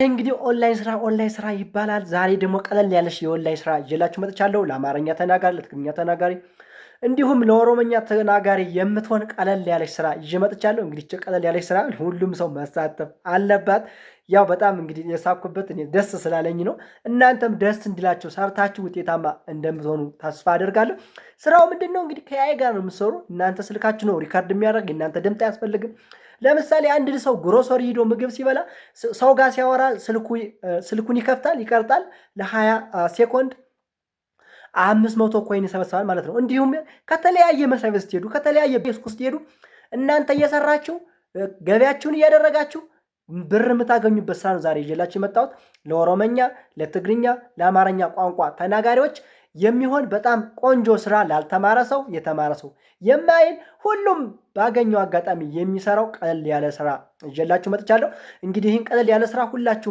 እንግዲህ ኦንላይን ስራ ይባላል። ዛሬ ደግሞ ቀለል ያለሽ የኦንላይን ስራ ይዤላችሁ መጥቻለሁ። ለአማርኛ ተናጋሪ፣ ለትግርኛ ተናጋሪ እንዲሁም ለኦሮሞኛ ተናጋሪ የምትሆን ቀለል ያለች ስራ ይዤ መጥቻለሁ። እንግዲህ ቀለል ያለች ስራ ሁሉም ሰው መሳተፍ አለባት። ያው በጣም እንግዲህ የሳኩበት እኔ ደስ ስላለኝ ነው። እናንተም ደስ እንዲላችሁ ሰርታችሁ ውጤታማ እንደምትሆኑ ተስፋ አደርጋለሁ። ስራው ምንድነው? እንግዲህ ከአይ ጋር ነው የምትሰሩ። እናንተ ስልካችሁ ነው ሪካርድ የሚያደርግ፣ እናንተ ድምፅ አያስፈልግም። ለምሳሌ አንድ ሰው ግሮሰሪ ሂዶ ምግብ ሲበላ ሰው ጋር ሲያወራ ስልኩን ይከፍታል፣ ይቀርጣል ለ20 ሴኮንድ 500 ኮይን ይሰበስባል ማለት ነው። እንዲሁም ከተለያየ መስሪያ ቤት ስትሄዱ፣ ከተለያየ ቤት ውስጥ ስትሄዱ እናንተ እየሰራችሁ ገቢያችሁን እያደረጋችሁ ብር የምታገኙበት ስራ ነው ዛሬ ይዤላችሁ የመጣሁት። ለኦሮመኛ፣ ለትግርኛ፣ ለአማርኛ ቋንቋ ተናጋሪዎች የሚሆን በጣም ቆንጆ ስራ፣ ላልተማረ ሰው፣ የተማረ ሰው የማይል ሁሉም ባገኘው አጋጣሚ የሚሰራው ቀለል ያለ ስራ ይዤላችሁ መጥቻለሁ። እንግዲህ ይህን ቀለል ያለ ስራ ሁላችሁም